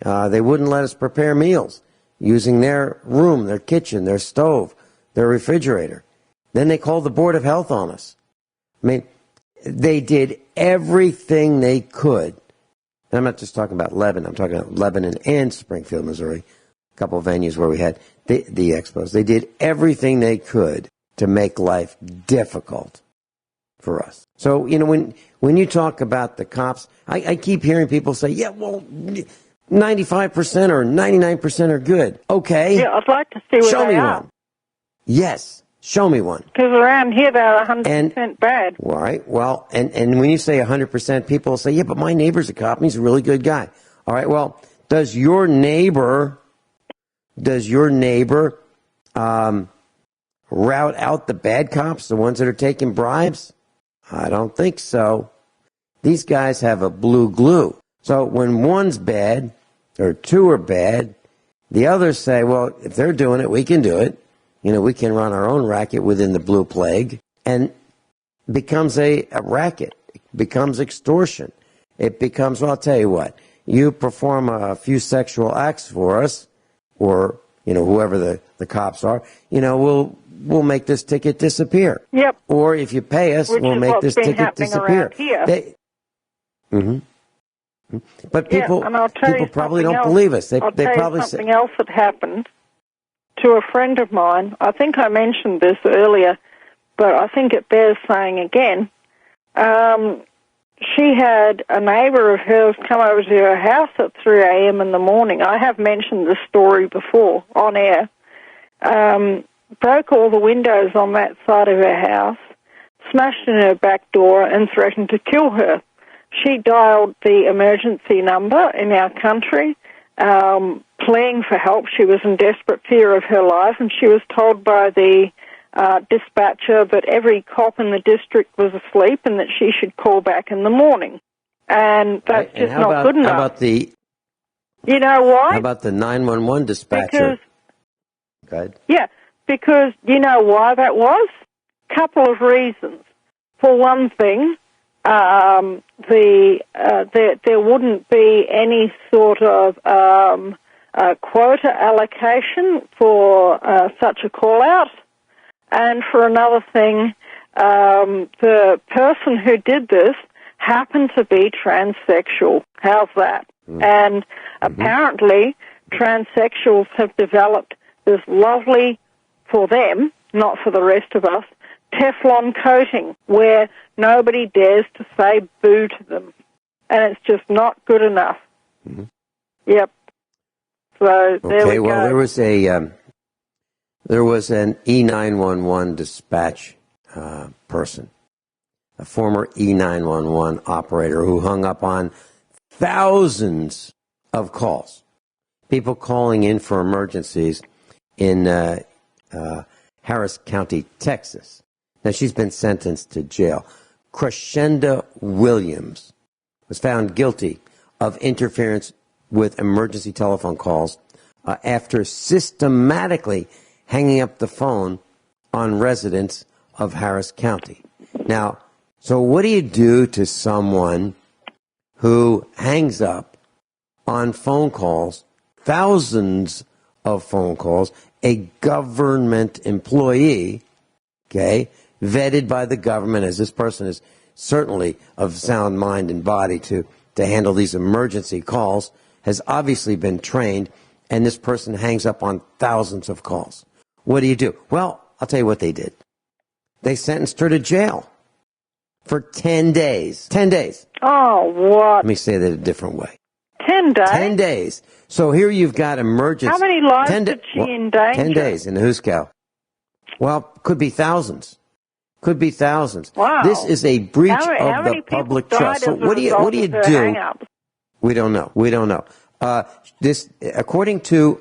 They wouldn't let us prepare meals using their room, their kitchen, their stove, their refrigerator. Then they called the Board of Health on us. I mean, they did everything they could. And I'm not just talking about Lebanon. I'm talking about Lebanon and Springfield, Missouri, a couple of venues where we had the expos. They did everything they could to make life difficult for us. So, when you talk about the cops, I keep hearing people say, 95% or 99% are good. Okay. Yeah, I'd like to see what Show me they are. one. Yes. Show me one. Because around here they're 100% bad. All right. Well, and when you say 100%, people say, yeah, but my neighbor's a cop and he's a really good guy. All right. Well, does your neighbor route out the bad cops, the ones that are taking bribes? I don't think so. These guys have a blue glue. So when one's bad or 2 are bad, the others say, well, if they're doing it, we can do it. we can run our own racket within the blue plague, and becomes a racket. It becomes extortion. It becomes, well, I'll tell you what, you perform a few sexual acts for us, or, whoever the cops are, we'll make this ticket disappear. Yep. Or if you pay us, we'll make this ticket disappear. Here. But people probably don't believe us. They probably say something else that happened to a friend of mine. I think I mentioned this earlier, but I think it bears saying again. She had a neighbour of hers come over to her house at 3 a.m. in the morning. I have mentioned this story before on air. Broke all the windows on that side of her house, smashed in her back door, and threatened to kill her. She dialed the emergency number in our country, pleading for help. She was in desperate fear of her life, and she was told by the dispatcher that every cop in the district was asleep and that she should call back in the morning. And that's just not good enough. How about the... You know why? How about the 911 dispatcher? Go ahead. Yeah, because you know why that was? Couple of reasons. For one thing, there wouldn't be any sort of quota allocation for such a call-out. And for another thing, the person who did this happened to be transsexual. How's that? And apparently, transsexuals have developed this lovely, for them, not for the rest of us, Teflon coating where nobody dares to say boo to them. And it's just not good enough. Yep. So there we go. Well, there was an E911 dispatch person, a former E911 operator who hung up on thousands of calls, people calling in for emergencies in Harris County, Texas. Now, she's been sentenced to jail. Crescenda Williams was found guilty of interference with emergency telephone calls after systematically hanging up the phone on residents of Harris County. Now, so what do you do to someone who hangs up on phone calls, thousands of phone calls, a government employee, okay, vetted by the government, as this person is certainly of sound mind and body to handle these emergency calls, has obviously been trained, and this person hangs up on thousands of calls. What do you do? Well, I'll tell you what they did. They sentenced her to jail for 10 days. 10 days. Oh, what? Let me say that a different way. 10 days? 10 days. So here you've got emergency. How many lives did she endanger? 10 days in the Huskow. Well, could be thousands. Could be thousands. Wow. This is a breach of the public trust. So what do you do? We don't know. We don't know. This, according to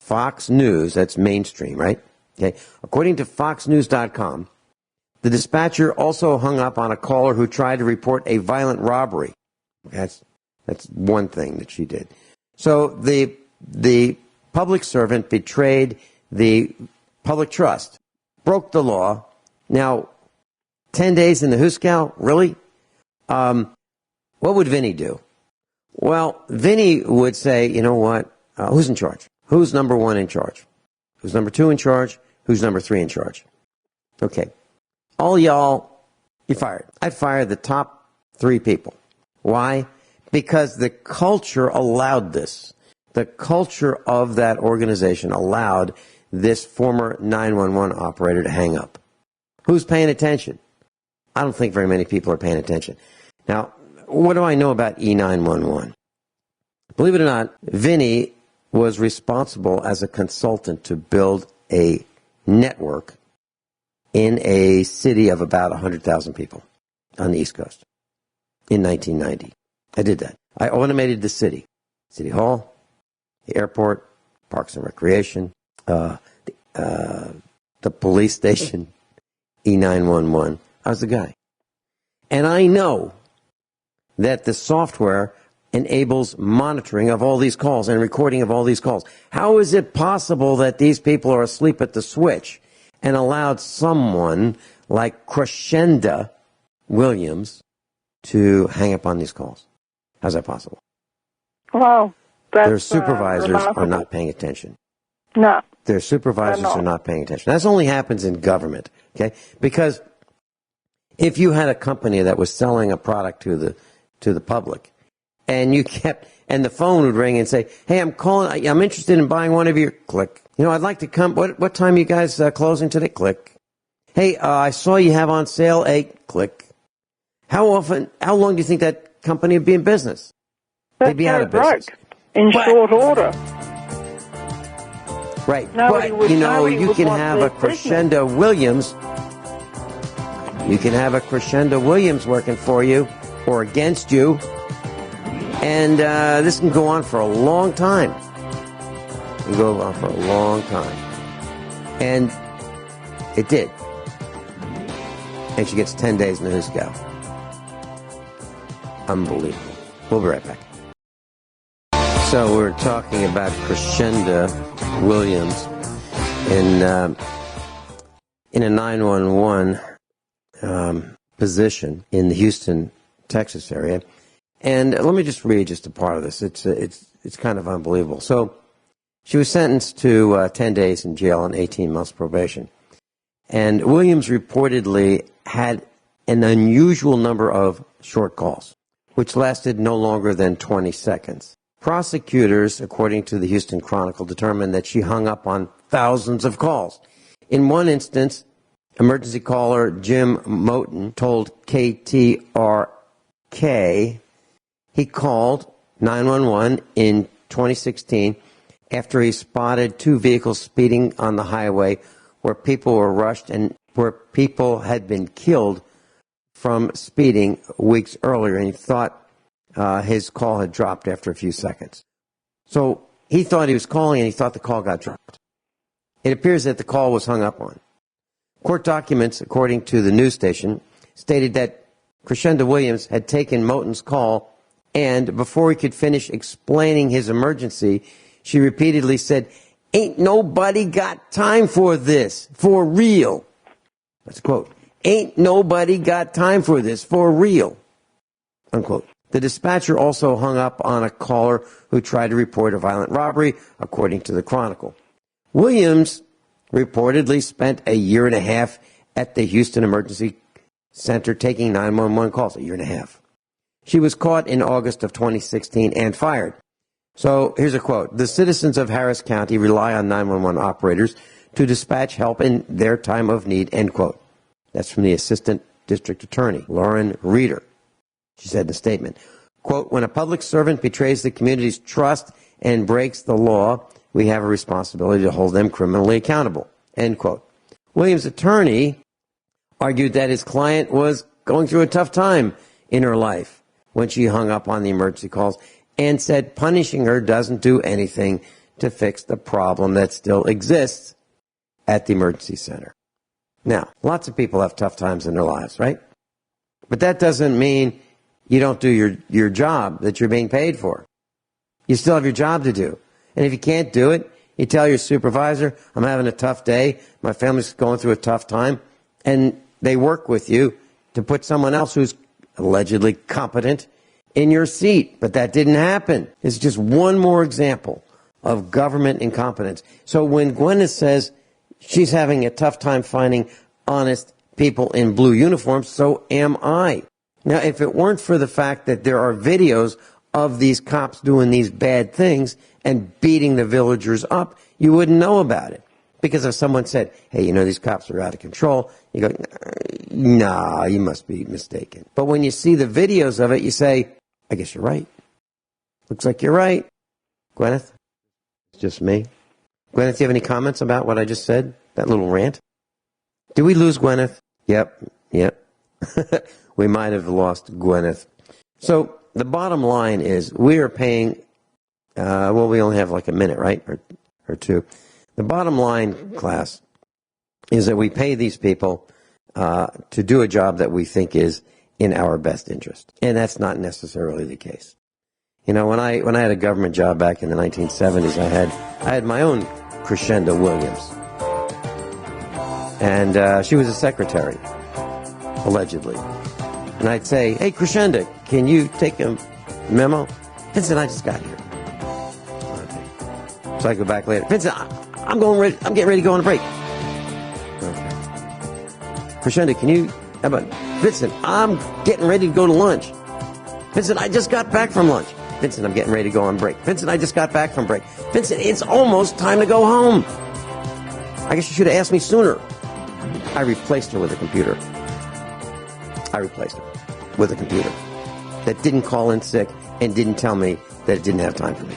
Fox News, that's mainstream, right? Okay. According to FoxNews.com, the dispatcher also hung up on a caller who tried to report a violent robbery. That's one thing that she did. So the public servant betrayed the public trust, broke the law. Now, 10 days in the Huskow, really? What would Vinny do? Well, Vinny would say, you know what? Who's in charge? Who's number one in charge? Who's number two in charge? Who's number three in charge? Okay. All y'all, you fired. I'd fire the top three people. Why? Because the culture allowed this. The culture of that organization allowed this former 911 operator to hang up. Who's paying attention? I don't think very many people are paying attention. Now, what do I know about E911? Believe it or not, Vinny was responsible as a consultant to build a network in a city of about 100,000 people on the East Coast in 1990. I did that. I automated the city. City Hall, the airport, Parks and Recreation, the police station, E911. I was the guy. And I know that the software enables monitoring of all these calls and recording of all these calls. How is it possible that these people are asleep at the switch and allowed someone like Crescenda Williams to hang up on these calls? How's that possible? Well, that's their supervisors are not paying attention. No. Their supervisors are not paying attention. That only happens in government, okay? Because if you had a company that was selling a product to the public, and the phone would ring and say, "Hey, I'm interested in buying one of your," click. "I'd like to come. What time are you guys closing today?" Click. "Hey, I saw you have on sale a," click. How long do you think that company would be in business? They'd be out of business. In short order. Right. But, you can have a Crescenda Williams. You can have a Crescenda Williams working for you or against you. And this can go on for a long time. It can go on for a long time. And it did. And she gets 10 days in the news gal. Unbelievable. We'll be right back. So we're talking about Crescenda Williams in a 911 position in the Houston, Texas area. And let me just read just a part of this. It's kind of unbelievable. So she was sentenced to 10 days in jail and 18 months probation. And Williams reportedly had an unusual number of short calls, which lasted no longer than 20 seconds. Prosecutors, according to the Houston Chronicle, determined that she hung up on thousands of calls. In one instance, emergency caller Jim Moten told KTRK he called 911 in 2016 after he spotted two vehicles speeding on the highway where people were rushed and where people had been killed from speeding weeks earlier, and he thought his call had dropped after a few seconds. So he thought he was calling, and he thought the call got dropped. It appears that the call was hung up on. Court documents, according to the news station, stated that Crescenda Williams had taken Moten's call, and before he could finish explaining his emergency, she repeatedly said, "Ain't nobody got time for this, for real." That's a quote. "Ain't nobody got time for this, for real." Unquote. The dispatcher also hung up on a caller who tried to report a violent robbery, according to the Chronicle. Williams reportedly spent a year and a half at the Houston Emergency Center taking 911 calls, a year and a half. She was caught in August of 2016 and fired. So here's a quote. "The citizens of Harris County rely on 911 operators to dispatch help in their time of need," end quote. That's from the Assistant District Attorney, Lauren Reeder. She said in a statement, quote, "When a public servant betrays the community's trust and breaks the law, we have a responsibility to hold them criminally accountable," end quote. Williams' attorney argued that his client was going through a tough time in her life when she hung up on the emergency calls, and said punishing her doesn't do anything to fix the problem that still exists at the emergency center. Now, lots of people have tough times in their lives, right? But that doesn't mean you don't do your job that you're being paid for. You still have your job to do. And if you can't do it, you tell your supervisor, "I'm having a tough day, my family's going through a tough time," and they work with you to put someone else who's allegedly competent in your seat. But that didn't happen. It's just one more example of government incompetence. So when Gwyneth says she's having a tough time finding honest people in blue uniforms, so am I. Now, if it weren't for the fact that there are videos of these cops doing these bad things and beating the villagers up, you wouldn't know about it. Because if someone said, "Hey, these cops are out of control," you go, "Nah, you must be mistaken." But when you see the videos of it, you say, "I guess you're right. Looks like you're right." Gwyneth? It's just me. Gwyneth, do you have any comments about what I just said? That little rant? Did we lose Gwyneth? Yep. We might have lost Gwyneth. So the bottom line is we are paying, we only have like a minute, right? Or two. The bottom line, class, is that we pay these people to do a job that we think is in our best interest. And that's not necessarily the case. You know, when I had a government job back in the 1970s, I had my own Crescendo Williams, and she was a secretary, allegedly. And I'd say, "Hey, Crescendo, can you take a memo?" Vincent, I just got here. Okay. So I go back later. Vincent, I'm getting ready to go on a break. Okay. Crescendo, can you? How about Vincent? I'm getting ready to go to lunch. Vincent, I just got back from lunch. Vincent, I'm getting ready to go on break. Vincent, I just got back from break. Vincent, it's almost time to go home. I guess you should have asked me sooner. I replaced her with a computer. That didn't call in sick and didn't tell me that it didn't have time for me.